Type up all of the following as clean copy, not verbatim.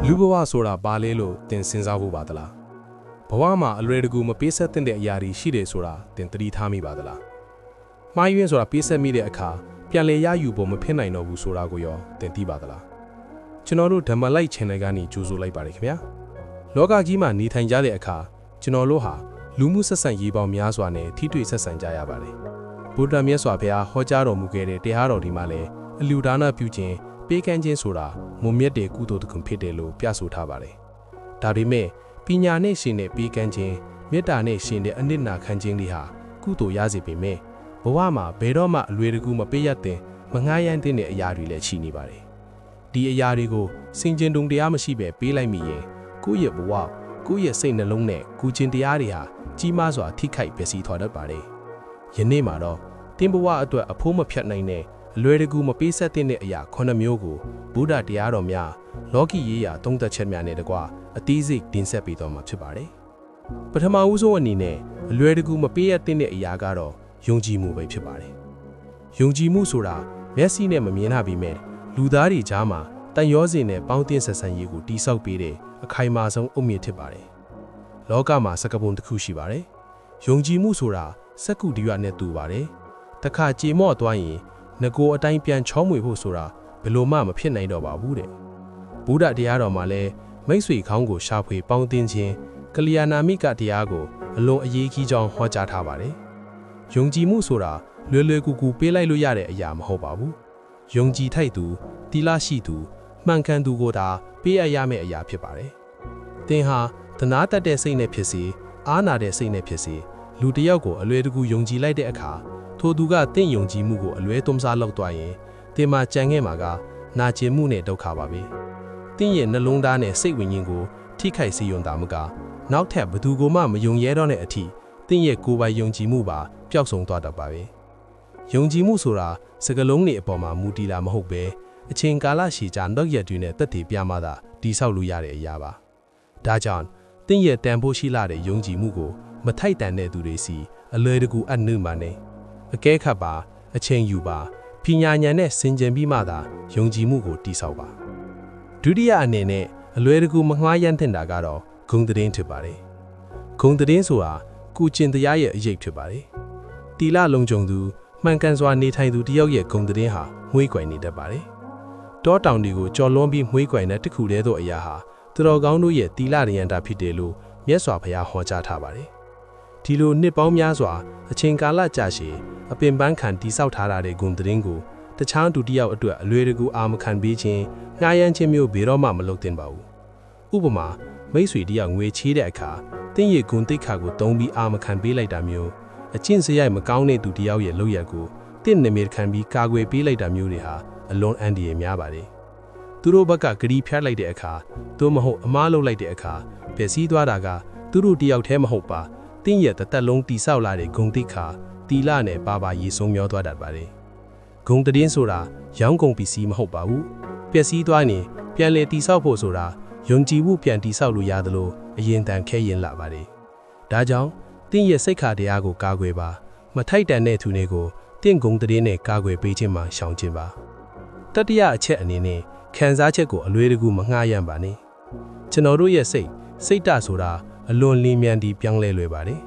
လူဘဝဆိုတာဘာလဲလို့သင်စဉ်းစားဖို့ပါသလားဘဝမှာအလွယ်တကူမပေးဆက်တဲ့အရာတွေရှိတယ်ဆိုတာသင်သတိထားမိပါသလားမှားယွင်းဆိုတာပေးဆက်မိတဲ့အခါပြန်လည်ရယူဖို့မဖြစ်နိုင်တော့ဘူးဆိုတာကိုရောသင်သိပါသလားကျွန်တော်တို့ဓမ္မလိုက် channel ကနေကြိုဆိုလိုက်ပါတယ်ခင်ဗျာလောကကြီးမှာနေထိုင်ကြတဲ့အခါကျွန်တော်တို့ဟာလူမှုဆက်ဆံရေးပေါင်းများစွာနဲ့ထိတွေ့ဆက်ဆံကြရပါတယ်ဗုဒ္ဓမြတ်စွာဘုရားဟောကြားတော်မူခဲ့တဲ့တရားတော်ဒီမှာလည်းအလူဒါနပြုခြင်းပေးကမ်းခြင်းဆိုတာမုံမြတ်တဲ့ကုသိုလ်တစ်ခုဖြစ်တယ်လို့ပြဆိုထားပါတယ်။ဒါပေမဲ့ပညာနဲ့ရှင်တဲ့ပေးကမ်းခြင်းမေတ္တာနဲ့ရှင်တဲ့အနစ်နာခံခြင်းတွေဟာကုသိုလ်ရစေပေမဲ့ဘဝမှာဘယ်တော့မှအလွယ်တကူမပေးရတဲ့မငှားရမ်းတဲ့အရာတွေလည်းရှိနေပါတယ်။ဒီအရာတွေကိုစင်ကြင်တုံတရားမရှိပဲပေးလိုက်မိရင်ကိုယ့်ရဲ့ဘဝကိုယ့်ရဲ့စိတ်နှလုံးနဲ့ကုကျင်တရားတွေဟာကြီးမားစွာထိခိုက်ပျက်စီးသွားတတ်ပါတယ်။ယနေ့မှာတော့တင်းဘဝအတွက်အဖိုးမဖြတ်နိုင်တဲ့အလွယ်တကူမပေးဆက်တဲ့အရာ9မျိုးကိုဗုဒ္ဓတရားတော်များလောကီရေးရာသုံးသက်ချက်များနဲ့တကွအသေးစိတ်တင်ဆက်ပေးတော်မှာဖြစ်ပါတယ်။ပထမဦးဆုံးအနေနဲ့အလွယ်တကူမပေးရတဲ့အရာကတော့ယုံကြည်မှုပဲဖြစ်ပါတယ်။ယုံကြည်မှုဆိုတာမျက်စိနဲ့မမြင်နိုင်ပေမဲ့လူသားတွေကြားမှာတန်ရောစင်နဲ့ပေါင်းတင်ဆက်ဆံရေးကိုတိဆောက်ပေးတဲ့အခိုင်အမာဆုံးအုတ်မြစ်ဖြစ်ပါတယ်။လောကမှာစကားပုံတစ်ခုရှိပါတယ်။ယုံကြည်မှုဆိုတာစက္ကူတရွနဲ့တူပါတယ်။တခါကြေမော့သွားရင်ငကိုအတိုင်းပြန်ချောမွေဖို့ဆိုတာဘယ်လိုမှမဖြစ်နိုင်တော့ပါဘူးတဲ့ဗုဒ္ဓတရားတော်မှာလည်းမိတ်ဆွေခေါင်းကိုရှာဖွေပေါင်းတင်ခြင်းကလျာဏမိကတရားကိုအလွန်အရေးကြီးကြောင်းဟောကြားထားပါတယ်ယုံကြည်မှုဆိုတာလွယ်လွယ်ကူကူပေးလိုက်လို့ရတဲ့အရာမဟုတ်ပါဘူးယုံကြည်ထိုက်သူတိလရှိသူမှန်ကန်သူကိုသာပေးအပ်ရမယ့်အရာဖြစ်ပါတယ်သင်ဟာသနာတတ်တဲ့စိတ်နဲ့ဖြစ်စေအားနာတဲ့စိတ်နဲ့ဖြစ်စေလူတစ်ယောက်ကိုအလွယ်တကူယုံကြည်လိုက်တဲ့အခါထိုသူကတင့်ယုံကြည်မှုကိုအလွဲသုံးစားလုပ်သွားရင်တင်မှာကြံခဲ့မှာကနာကျင်မှုနဲ့ဒုက္ခပါပဲ။တင့်ရဲ့နှလုံးသားနဲ့စိတ်ဝိညာဉ်ကိုထိခိုက်စေရုံသာမကနောက်ထပ်ဘသူကိုမှမယုံရဲတော့တဲ့အထိတင့်ရဲ့ကိုယ်ပိုင်ယုံကြည်မှုပါပျောက်ဆုံးသွားတတ်ပါပဲ။ယုံကြည်မှုဆိုတာစကားလုံးတွေအပေါ်မှာမူတည်တာမဟုတ်ပဲအချိန်ကာလရှည်ကြာနောက်ရက်တွေနဲ့တက်တည်ပြမှသာတည်ဆောက်လို့ရတဲ့အရာပါ။ဒါကြောင့်တင့်ရဲ့တန်ဖိုးရှိလာတဲ့ယုံကြည်မှုကိုမထိုက်တန်တဲ့သူတွေစီအလွယ်တကူအနှံ့မှနဲ့အကဲခတ်ပါအချိန်ယူပါပညာဉာဏ်နဲ့စင်ကြင်ပြီးမှသာယုံကြည်မှုကိုတည်ဆောက်ပါဒုတိယအနေနဲ့အလွယ်တကူမငှားရမ်းတင်တာကတော့ဂုဏ်သတင်းဖြစ်ပါတယ်ဂုဏ်သတင်းဆိုတာကုကျင်တရားရဲ့အရေးဖြစ်ပါတယ်တီလလုံးကြုံသူမှန်ကန်စွာနေထိုင်သူတယောက်ရဲ့ဂုဏ်သတင်းဟာမွေးကွယ်နေတတ်ပါတယ်တောတောင်တွေကိုကြော်လွှမ်းပြီးမွေးကွယ်တဲ့တခုတည်းသောအရာဟာသူတော်ကောင်းတို့ရဲ့တီလရယန္တာဖြစ်တယ်လို့မြတ်စွာဘုရားဟောကြားထားပါတယ်ဒီလိုနှစ်ပေါင်းများစွာအချိန်ကာလကြာရှည်အပင်ပန်းခံတိဆောက်ထားတဲ့ဂုဏ်သတင်းကိုတခြားသူတယောက်အတွက်အလွယ်တကူအာမခံပေးခြင်းငှားရမ်းခြင်းမျိုးဘယ်တော့မှမလုပ်သင့်ပါဘူးဥပမာမိတ်ဆွေတယောက်ငွေချေးတဲ့အခါတင်းရဲ့ဂုဏ်သိက္ခာကိုတုံးပြီးအာမခံပေးလိုက်တာမျိုးအကျင့်စရိုက်မကောင်းတဲ့သူတယောက်ရဲ့လုပ်ရက်ကိုတင့်နမိတ်ခံပြီးကာကွယ်ပေးလိုက်တာမျိုးတွေဟာအလွန်အန္တရာယ်များပါတယ်သူတို့ဘက်ကဂရီဖြတ်လိုက်တဲ့အခါသို့မဟုတ်အမားလုပ်လိုက်တဲ့အခါပျက်စီးသွားတာကသူတို့တယောက်တည်းမဟုတ်ပါတင်းရဲ့တစ်သက်လုံးတိဆောက်လာတဲ့ဂုဏ်သိက္ခာတီလာနဲ့ပါရေဆုံးမျောသွားတတ်ပါတယ်ဂုဏ်သတင်းဆိုတာရောင်းကုန်ပစ္စည်းမဟုတ်ပါဘူးပျက်စီးသွားရင်ပြန်လည်တိဆောက်ဖို့ဆိုတာယုံကြည်မှုပြန်တိဆောက်လို့ရသလိုအရင်တန်ခဲရင်လာပါတယ်ဒါကြောင့်တင်းရဲ့စိတ်ခါတရားကိုကာကွယ်ပါမထိုက်တန်တဲ့သူတွေကိုတင့်ဂုဏ်သတင်းနဲ့ကာကွယ်ပေးခြင်းမှာရှောင်ခြင်းပါတတိယအချက်အနေနဲ့ခံစားချက်ကိုအလွယ်တကူမငှားရမ်းပါနဲ့ကျွန်တော်တို့ရဲ့စိတ်ဓာတ်ဆိုတာအလွန်လင်းမြန်ပြီးပြောင်းလဲလွယ်ပါတယ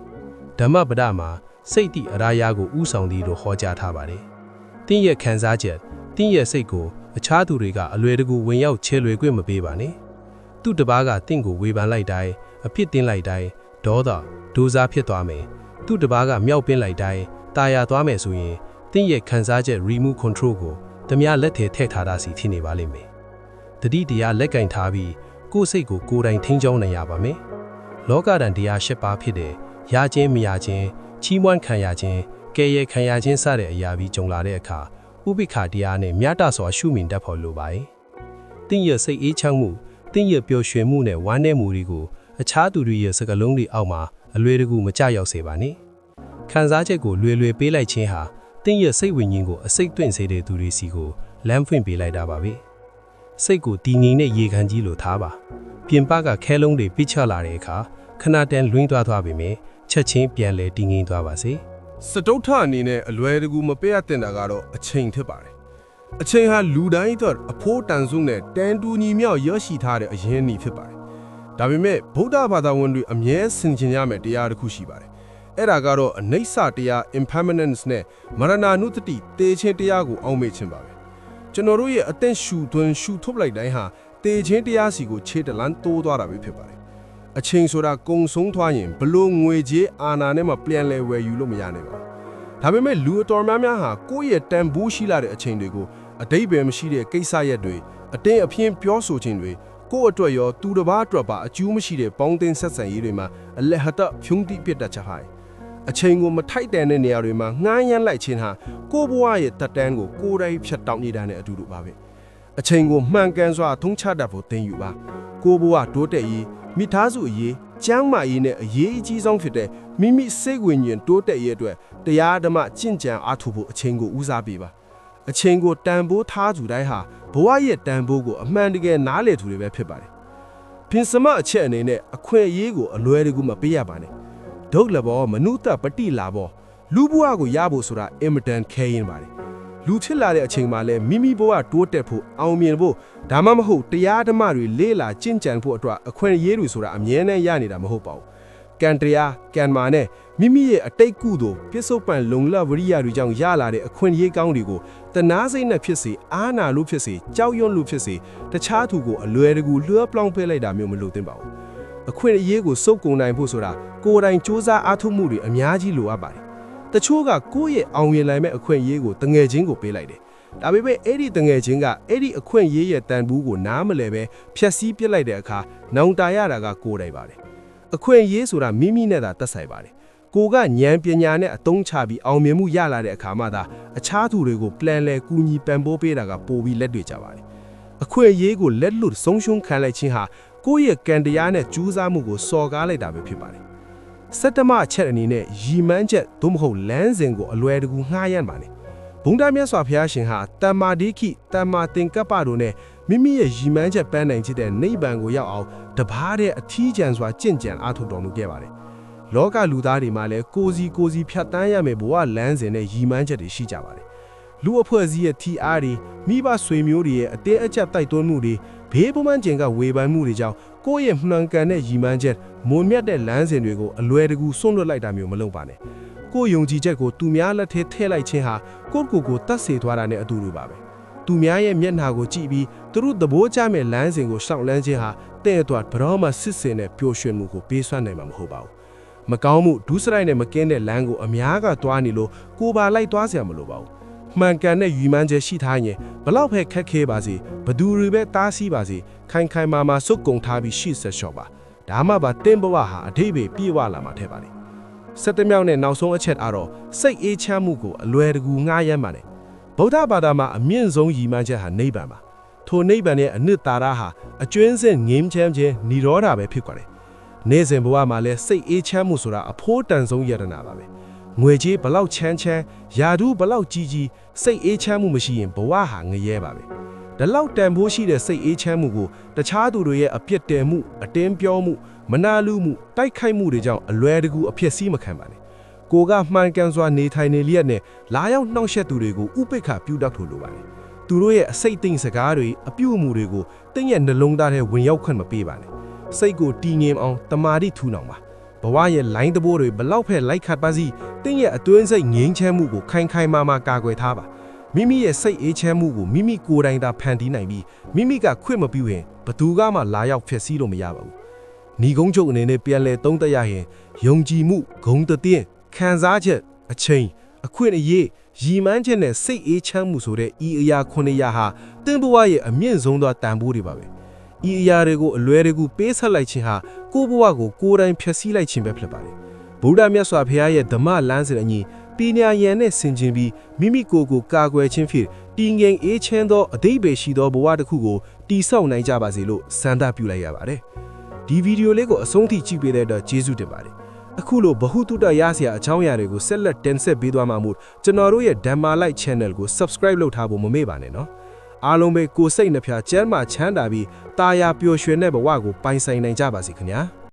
်ဓမ္မပဒမှာစိတ်တိအရာရာကိုဥဆောင်သည်လို့ဟောကြားထားပါတယ်။တင်းရဲ့ခံစားချက်တင်းရဲ့စိတ်ကိုအခြားသူတွေကအလွယ်တကူဝင်ရောက်ချဲလွယ်ခွင့်မပေးပါနဲ့။သူ့တပားကတင့်ကိုဝေဖန်လိုက်တိုင်းအဖြစ်တင်လိုက်တိုင်းဒေါသဒိုးစားဖြစ်သွားမယ်။သူ့တပားကမြောက်ပင်းလိုက်တိုင်းတာယာသွားမယ်ဆိုရင်တင်းရဲ့ခံစားချက် remove control ကိုတမလက်ထဲထည့်ထားတာစီဖြစ်နေပါလိမ့်မယ်။တတိတရားလက်ကင်ထားပြီးကိုယ်စိတ်ကိုကိုယ်တိုင်ထိန်းကျောင်းနိုင်ရပါမယ်။လောကဓာတ်တရား၈ပါးဖြစ်တဲ့ရခြင်းမရခြင်းချီးမွမ်းခံရခြင်းကဲရဲခံရခြင်းစတဲ့အရာပြီးကြုံလာတဲ့အခါဥပိ္ပခာတရားနဲ့မြတ်တစွာရှုမြင်တတ်ဖို့လိုပါတယ်။တင်းရဲ့စိတ်အေးချမ်းမှုတင်းရဲ့ပျော်ရွှင်မှုနဲ့ဝမ်းနည်းမှုတွေကိုအခြားသူတွေရဲ့စကားလုံးတွေအောက်မှာအလွယ်တကူမကြရောက်စေပါနဲ့။ခံစားချက်ကိုလွယ်လွယ်ပေးလိုက်ခြင်းဟာတင်းရဲ့စိတ်ဝိညာဉ်ကိုအစိတ်သွင်းစေတဲ့သူတွေစီကိုလမ်းဖွင့်ပေးလိုက်တာပါပဲ။စိတ်ကိုတည်ငြိမ်တဲ့ရေခံကြီးလိုထားပါ။ပြင်ပကခဲလုံးတွေပိတ်ချလာတဲ့အခါခဏတန်းလွင့်သွားပေမယ့်ချက်ချင်းပြန်လဲတည်ငြိမ်သွားပါစေစတုထအနေနဲ့အလွယ်တကူမပေးရတင်တာကတော့အချိန်ဖြစ်ပါတယ် အချိန်ဟာလူတိုင်းအတွက်အဖို့တန်ဆုံးနဲ့တန်တူညီမြောက်ရရှိထားတဲ့အရင်းအနှီးဖြစ်ပါတယ်။ဒါပေမဲ့ဗုဒ္ဓဘာသာဝင်တွေအမြဲဆင်ခြင်ရမယ့်တရားတစ်ခုရှိပါတယ်။အဲ့ဒါကတော့အနိစ္စတရား impermanence နဲ့မရဏနုတ္တိတေခြင်းတရားကိုအောက်မေ့ခြင်းပါပဲ။ကျွန်တော်တို့ရဲ့အသက်ရှူသွင်းရှူထုတ်လိုက်တိုင်းဟာတေခြင်းတရားစီကိုခြေတလန်းတိုးသွားတာပဲဖြစ်ပါတယ်။အချိန်ဆိုတာကုံဆုံးသွားရင်ဘလို့ငွေကြေးအာဏာနဲ့မှပြန်လဲဝယ်ယူလို့မရနိုင်ပါဘူး။ဒါပေမဲ့လူအတော်များများဟာကိုယ့်ရဲ့တန်ဖိုးရှိလာတဲ့အချိန်တွေကိုအတိတ်ပဲမရှိတဲ့ကိစ္စရက်တွေအတင်းအဖျင်းပြောဆိုခြင်းတွေကိုယ့်အတွက်ရောသူတစ်ပါးအတွက်ပါအကျိုးမရှိတဲ့ပေါင်းတင်ဆက်ဆံရေးတွေမှာအလက်ဟတဖြုံးတိပြတ်တတ်ချပါတယ်အချိန်ကိုမထိုက်တန်တဲ့နေရာတွေမှာငှားရမ်းလိုက်ခြင်းဟာကိုယ့်ဘဝရဲ့တက်တန်းကိုကိုယ်တိုင်ဖြတ်တောက်နေတာနဲ့အတူတူပါပဲအချိန်ကိုမှန်ကန်စွာထုံးချတတ်ဖို့သင်ယူပါကိုယ့်ဘဝတိုးတက်ရေးမိသားစုအရေးကျန်းမာရေးနဲ့အရေးအကြီးဆုံးဖြစ်တဲ့မိမိစိတ်ဝိညာဉ်တိုးတက်ရေးအတွက်တရားဓမ္မကျင့်ကြံအားထုတ်ဖို့အချိန်ကိုဦးစားပေးပါအချိန်ကိုတန်ဖိုးထားသူတိုင်းဟာဘဝရဲ့တန်ဖိုးကိုအမှန်တကယ်နားလည်သူတွေပဲဖြစ်ပါတယ်။ပြင်စမအချက်အနေနဲ့အခွင့်အရေးကိုအလွယ်တကူမပေးရပါနဲ့။ဒုက္ခလဘောမနုဿပတိလာဘောလူဘဝကိုရဖို့ဆိုတာအင်မတန်ခဲရင်ပါတယ်။လူဖြစ်လာတဲ့အချိန်မှာလည်းမိမိဘဝတိုးတက်ဖို့အောင်မြင်ဖို့ဒါမှမဟုတ်တရားဓမ္မတွေလေးလာကျင့်ကြံဖို့အတွက်အခွင့်အရေးတွေဆိုတာအမြဲတမ်းရနေတာမဟုတ်ပါဘူး။ကံတရားကံမာနဲ့မိမိရဲ့အတိတ်ကုသိုလ်ပြစ္ဆုတ်ပံလုံလဝရိယတွေကြောင့်ရလာတဲ့အခွင့်အရေးကောင်းတွေကိုတနာစိတ်နဲ့ဖြစ်စေအာနာလို့ဖြစ်စေကြောက်ရွံ့လို့ဖြစ်စေတခြားသူကိုအလွယ်တကူလွှဲပြောင်းပေးလိုက်တာမျိုးမလုပ်သင့်ပါဘူးအခွင့်အရေးကိုစုပ်ကုန်နိုင်ဖို့ဆိုတာကိုယ်တိုင်စူးစမ်းအားထုတ်မှုတွေအများကြီးလိုအပ်ပါတယ်တချို့ကကိုယ့်ရဲ့အောင်မြင်နိုင်မဲ့အခွင့်အရေးကိုတငယ်ချင်းကိုပေးလိုက်တယ်ဒါပေမဲ့အဲ့ဒီတငယ်ချင်းကအဲ့ဒီအခွင့်အရေးရဲ့တန်ဖိုးကိုနားမလဲပဲဖြက်စီးပစ်လိုက်တဲ့အခါနောင်တရတာကကိုယ်တိုင်ပါတယ်အခွင့်အရေးဆိုတာမိမိနဲ့သာသက်ဆိုင်ပါတယ်ကိုကဉာဏ်ပညာနဲ့အသုံးချပြီးအောင်မြင်မှုရလာတဲ့အခါမှသာအခြားသူတွေကိုplanလဲကူညီပံ့ပိုးပေးတာကပိုပြီးလက်တွေ့ကြပါတယ်အခွင့်အရေးကိုလက်လွတ်ဆုံးရှုံးခံလိုက်ခြင်းဟာကိုယ့်ရဲ့ကံတရားနဲ့ကြိုးစားမှုကိုစော်ကားလိုက်တာပဲဖြစ်ပါတယ်စတ္တမအချက်အနေနဲ့ရည်မှန်းချက်သို့မဟုတ်လမ်းစဉ်ကိုအလွယ်တကူငှားရမ်းပါနဲ့ဘုံသားမြတ်စွာဘုရားရှင်ဟာတမ္မာဒိဋ္ဌိတမ္မာသင်္ကပ္ပတို့နဲ့မိမိရဲ့ရည်မှန်းချက်ပန်းနိုင်တဲ့နိဗ္ဗာန်ကိုရောက်အောင်တပါးတဲ့အထီးကျန်စွာကြင့်ကြံအားထုတ်တော်မူခဲ့ပါတယ်လောကလူသားတွေမှာလည်းကိုစီဖြတ်တန်းရမယ်ဘဝလမ်းစဉ်နဲ့ရည်မှန်းချက်တွေရှိကြပါတယ်လူအဖွဲ့အစည်းရဲ့ထီအားတွေမိဘဆွေမျိုးတွေရဲ့အတင်းအကျပ်တိုက်တွန်းမှုတွေဘေးပန်းကျင်ကဝေဖန်မှုတွေကြောင့်ကိုယ့်ရဲ့မှန်ကန်တဲ့ရည်မှန်းချက်မွန်မြတ်တဲ့လမ်းစဉ်တွေကိုအလွယ်တကူစွန့်လွတ်လိုက်တာမျိုးမလုပ်ပါနဲ့ကိုယ့်ယုံကြည်ချက်ကိုသူများလက်ထဲထည့်လိုက်ခြင်းဟာကိုယ့်ကိုယ်တတ်စေသွားတာနဲ့အတူတူပါပဲသူများရဲ့မျက်နှာကိုကြည့်ပြီးသူတို့သဘောကျမဲ့လမ်းစဉ်ကိုရှောင်လန်းခြင်းဟာတဲ့အတွက်ဘရောမှစစ်စင်တဲ့ပျော်ရွှင်မှုကိုပေးစွမ်းနိုင်မှာမဟုတ်ပါဘူးမကောင်းမှုဒုစရိုက်နဲ့မကင်းတဲ့လမ်းကိုအများကသွားနေလို့ကိုပါလိုက်သွားစရာမလိုပါဘူးမှန်ကန်တဲ့ရည်မှန်းချက်ရှိထားရင်ဘလောက်ပဲခက်ခဲပါစေဘသူတွေပဲတားဆီးပါစေခိုင်ခိုင်မာမာစုပ်ကုံထားပြီးရှေ့ဆက်လျှော့ပါဒါမှပါတင်းဘဝဟာအထိပ္ပယ်ပြေဝလာမှာထဲပါလေ7မြောက်နဲ့နောက်ဆုံးအချက်အားတော့စိတ်အေးချမ်းမှုကိုအလွယ်တကူငှားရမ်းပါနဲ့ဗုဒ္ဓဘာသာမှာအမြင့်ဆုံးရည်မှန်းချက်ဟာနိဗ္ဗာန်ပါထိုနိဗ္ဗာန်ရဲ့အနှစ်သာရဟာအကျွင်းစင်ငြိမ်းချမ်းခြင်းនិရောဓပဲဖြစ်ကြတယ်နေ့စဉ်ဘဝမှာလည်းစိတ်အေးချမ်းမှုဆိုတာအဖို့တန်ဆုံးယတနာပါပဲငွေကြေးဘလောက်ချမ်းယာဓုဘလောက်ကြီးစိတ်အေးချမ်းမှုမရှိရင်ဘဝဟာငရဲပါပဲဒါလောက်တန်ဖိုးရှိတဲ့စိတ်အေးချမ်းမှုကိုတခြားသူတွေရဲ့အပြစ်တင်မှုအတင်းပြောမှုမနာလူမှုတိုက်ခိုက်မှုတွေကြောင့်အလွယ်တကူအဖြစ်စီးမခံပါနဲ့ကိုကမှန်ကန်စွာနေထိုင်နေလျက်နဲ့လာရောက်နှောက်ယှက်သူတွေကိုဥပိ္ပခပြုတတ်ထို့လိုပါတယ်သူတို့ရဲ့အစိတ်သိမ့်စကားတွေအပြုအမူတွေကိုတင်းရဲ့နှလုံးသားထဲဝင်ရောက်ခွင့်မပေးပါနဲ့စိတ်ကိုတည်ငြိမ်အောင်တမာတိထူနောင်ပါဘဝရဲ့လိုင်းတဘိုးတွေဘလောက်ဖက်လိုက်ခတ်ပါစီတင်းရဲ့အတွင်းစိတ်ငြိမ်းချမ်းမှုကိုခိုင်ခိုင်မာမာကာကွယ်ထားပါမိမိရဲ့စိတ်အေးချမ်းမှုကိုမိမိကိုယ်တိုင်သာဖန်တီးနိုင်ပြီးမိမိကခွင့်မပြုရင်ဘသူကမှလာရောက်ဖျက်ဆီးလို့မရပါဘူးညီကုန်းချုပ်အနေနဲ့ပြန်လဲသုံးသပ်ရရင်ယုံကြည်မှုဂုဏ်သတင်းခံစားချက်အချိန်အခွင့်အရေးရည်မှန်းချက်နဲ့စိတ်အေးချမ်းမှုဆိုတဲ့ဤအရာ9ရာဟာတင်းဘဝရဲ့အမြင့်ဆုံးသောတန်ဖိုးတွေပါပဲဤအရာတွေကိုအလွယ်တကူပေးဆက်လိုက်ခြင်းဟာကိုယ့်ဘဝကိုကိုယ်တိုင်ဖျက်ဆီးလိုက်ခြင်းပဲဖြစ်ပါတယ်ဗုဒ္ဓမြတ်စွာဘုရားရဲ့ဓမ္မလမ်းစဉ်အညီပညာဉာဏ်နဲ့ဆင်ခြင်ပြီးမိမိကိုယ်ကိုကာကွယ်ခြင်းဖြင့်တည်ငြိမ်အေးချမ်းသောအဓိပ္ပာယ်ရှိသောဘဝတစ်ခုကိုတည်ဆောက်နိုင်ကြပါစေလို့ဆန္ဒပြုလိုက်ရပါတယ်ဒီဗီဒီယိုလေးကိုအဆုံးထိကြည့်ပေးတဲ့အတွက်ကျေးဇူးတင်ပါတယ်အခုလိုဗဟုသုတရစရာအကြောင်းအရာတွေကိုဆက်လက်တင်ဆက်ပေးသွားမှာမို့ကျွန်တော်တို့ရဲ့ Dhamma Light Channel ကို Subscribe လုပ်ထားဖို့မမေ့ပါနဲ့နော်အားလုံးပဲကိုယ်စိတ်နှဖျားကျမ်းမာချမ်းသာပြီးတာယာပျော်ရွှင်တဲ့ဘဝကိုပိုင်ဆိုင်နိုင်ကြပါစေခင်ဗျာ